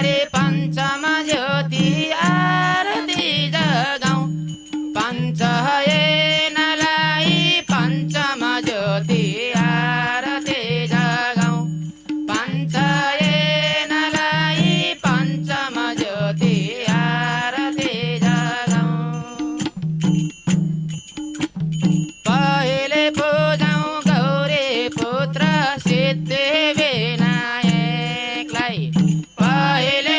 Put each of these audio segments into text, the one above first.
रे पञ्चम ज्योति आरती जगाऊ पञ्चयनलाई पञ्चम ज्योति आरती जगाऊ पञ्चयनलाई पञ्चम ज्योति आरती जगाऊ पहिले पूजाऊ गौरी पुत्र सिद्धिविनायकलाई पहिले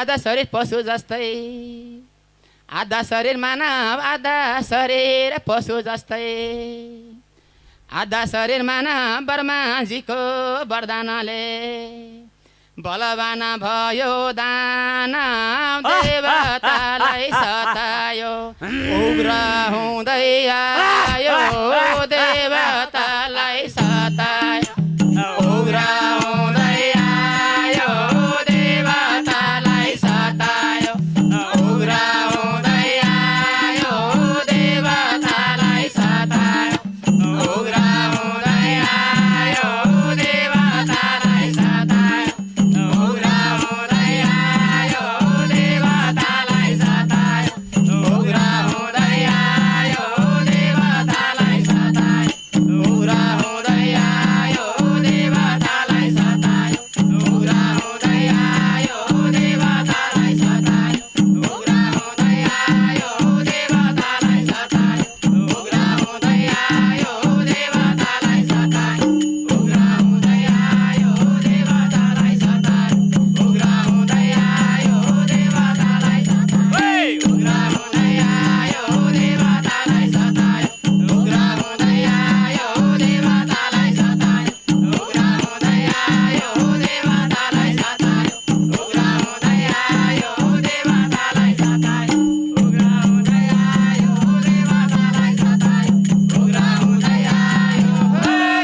आधा शरीर पशु जस्तै आधा शरीर मानव आधा शरीर पशु जस्तै आधा शरीर मानव ब्रह्माजीको वरदानले बलवान भयो दानव देवतालाई सतायो उग्र हुँदै आयो देवतालाई सतायो उग्र हुँदै आयो देवतालाई सतायो उग्र हुँदै आयो देवतालाई सतायो उग्र हुँदै आयो देवतालाई सतायो उग्र हुँदै आयो देवतालाई सतायो उग्र हुँदै आयो देवतालाई सतायो उग्र हुँदै आयो देवतालाई सतायो उग्र हुँदै आयो देवतालाई सतायो उग्र हुँदै आयो देवतालाई सतायो उग्र हुँदै आयो देवतालाई सतायो उग्र हुँदै आयो देवतालाई सतायो उग्र हुँदै आयो देवतालाई सतायो उग्र हुँदै आयो देवतालाई सतायो उग्र हुँदै आयो देवतालाई सतायो उग्र हुँदै आयो देवतालाई सतायो उग्र हुँदै आयो देवतालाई सतायो उग्र हुँदै आयो देवतालाई सतायो उग्र हुँदै आयो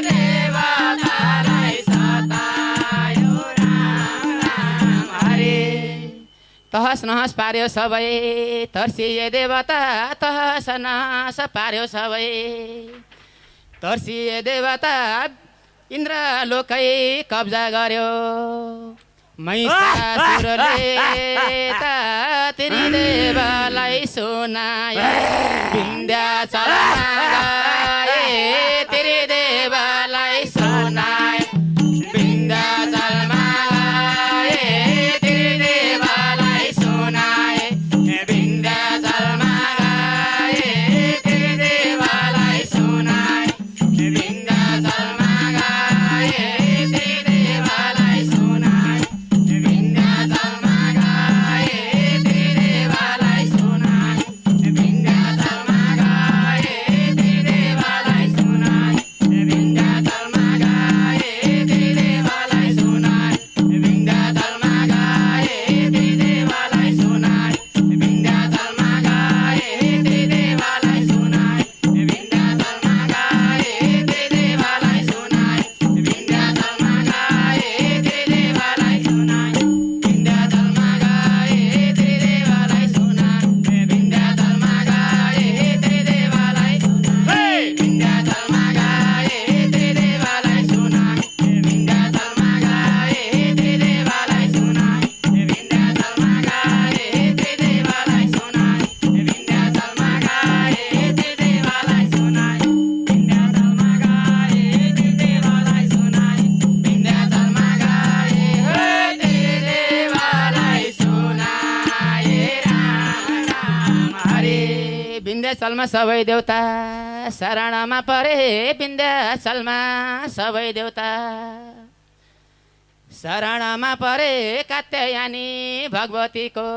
देवतालाई सतायो राम राम हरे तहस नहस पार्यो सबै तर्सिए देवता तहस नहस पार्यो सबै तर्सिए देवता इन्द्रलोकै कब्जा गर्यो महिषासुरले त त्रिदेवलाई सुनायो विन्ध्याचलमा गए त्रिदेवलाई सुनायो विन्ध्याचलमा गए त्रिदेवलाई सुनाए विन्ध्याचलमा गए त्रिदेवलाई सुनाए विन्ध्याचलमा गए त्रिदेवलाई सुनाए विन्ध्याचलमा गए त्रिदेवलाई सुनाए विन्ध्याचलमा गए त्रिदेवलाई सुनाए विन्ध्याचलमा गए त्रिदेवलाई सुनाए विन्ध्याचलमा गए त्रिदेवलाई सुनाए विन्ध्याचलमा गए त्रिदेवलाई सुनाए विन्ध्याचलमा गए त्रिदेवलाई सुनाए विन्ध्याचलमा गए त्रिदेवलाई सुनाए विन्ध्याचलमा गए त्रिदेवलाई सुनाए विन्ध्याचलमा गए त्रिदेवलाई सुनाए विन्ध्याचलमा गए त्रिदेवलाई सुनाए विन्ध्याचलमा गए त्रिदेवलाई सुनाए विन्ध्याचलमा गए त्रिदेवलाई सुनाए विन्ध्याचलमा गए त्रिदेवलाई सुनाए विन्ध्याचलमा गए त्रिदेवलाई सुनाए विन्ध्याचलमा गए त्रिदेवलाई सुनाए राम राम हरे विन्ध्याचलमा सबै देवता शरणमा परे विन्ध्याचलमा सबै देवता शरणमा परे कात्यायनी भगवतीको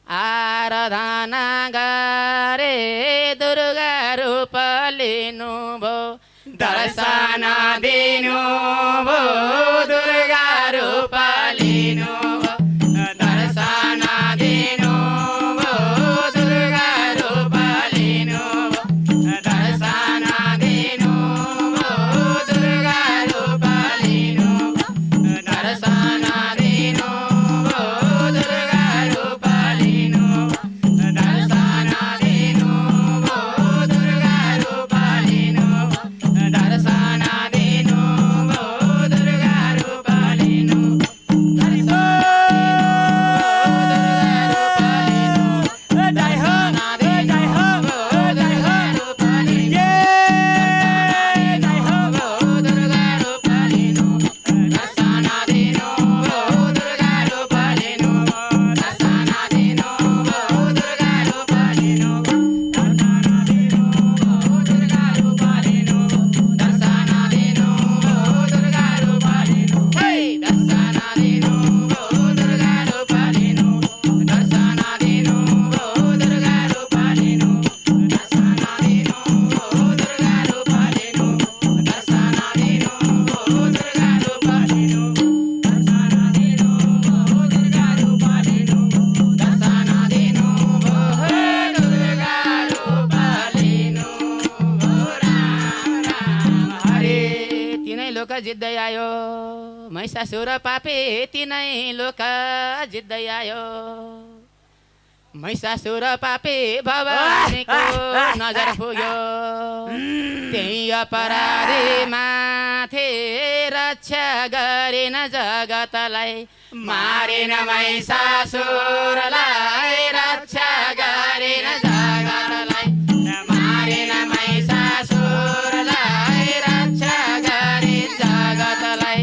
आराधना गरे दुर्गा रूप लिनुभयो दर्शन दिनुभयो दुर्गा रूप लिनुभयो दर्शन दिनुभयो दुर्गा रूप लिनुभयो दर्शन दिनुभयो दुर्गा रूप लिनुभयो दर्शन दिनुभयो दुर्गा रूप लिनुभयो दर्शन दिनुभयो दुर्गा रूप लिनुभयो दर्शन दिनुभयो दुर्गा रूप लिनुभयो लोक जित्दै आयो महिषासुर पापी तिनै लोक जित्दै आयो महिषासुर पापी भवानीको नजर पुग्यो त्यही अपराधी माथि रक्षा गरेन जगतलाई मारेन महिषासुरलाई रक्षा गरेन जगतलाई मारेन महिषासुरलाई रक्षा गरेन जगतलाई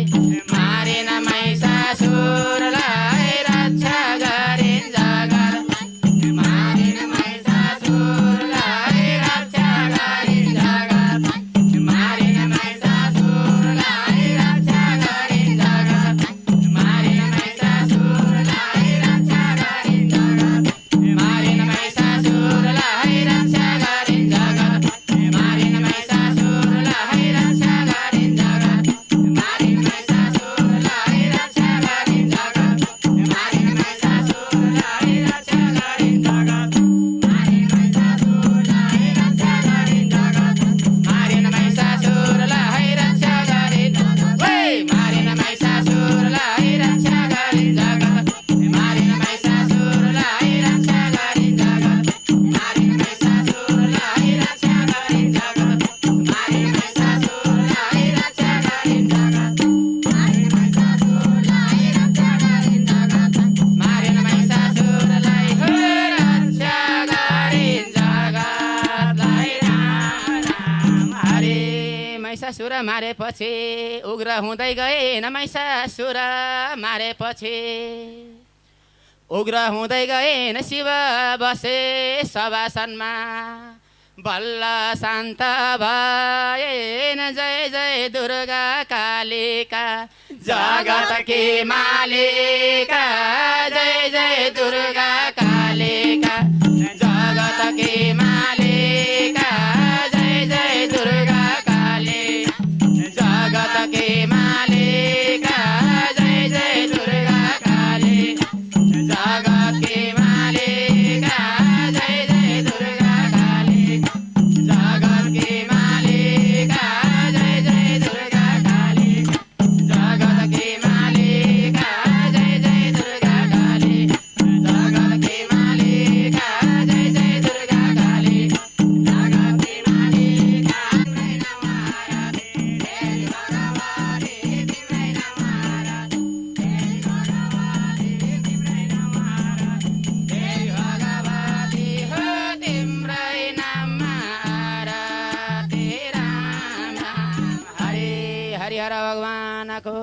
मारेन महिषासुरलाई रक्षा गरेन जगतलाई मारेन महिषासुरलाई रक्षा गरेन जगतलाई मारेन महिषासुरलाई रक्षा गरेन जगतलाई मारेन महिषासुरलाई रक्षा गरेन जगतलाई मारेन महिषासुरलाई रक्षा गरेन जगतलाई मारेन महिषासुरलाई रक्षा गरेन जगतलाई मारेन महिषासुरलाई रक्षा गरेन जगतलाई मारेन महिषासुरलाई रक्षा गरेन जगतलाई मारेन महिषासुरलाई रक्षा गरेन जगतलाई मारेन महिषासुरलाई रक्षा गरेन जगतलाई मारेन महिषासुरलाई रक्षा गरेन जगतलाई मारेन महिषासुरलाई रक्षा गरेन जगतलाई मारेन महिषासुरलाई रक्षा गरेन जगतलाई मारेन महिषासुरलाई रक्षा गरेन जगतलाई मारेन महिषासुरलाई रक्षा गरेन जगतलाई मारेन महिषासुरलाई रक्षा गरेन जगतलाई राम राम हरे महिषासुर मारेपछि उग्र हुँदै गएन महिषासुर मारेपछि उग्र हुँदै गएन शिव बसे सभासनमा बल्ल शान्त भएन जय जय दुर्गा कालिका जगतकी मालिका जय जय दुर्गा कालिका जगतकी मालिका जय जय दुर्गा कालिका जगतकी मालिका जय जय दुर्गा कालिका जगतकी मालिका जय जय दुर्गा कालिका जगतकी मालिका जय जय दुर्गा कालिका जगतकी मालिका जय जय दुर्गा कालिका जगतकी मालिका जय जय दुर्गा कालिका जगतकी मालिका तिम्रै नाम आराधे देवी भगवती तिम्रै नाम आराधे देवी भगवती तिम्रै नाम आराधे देवी भगवती हो तिम्रै नाम आराधे राम राम हरे हरिहर भगवानको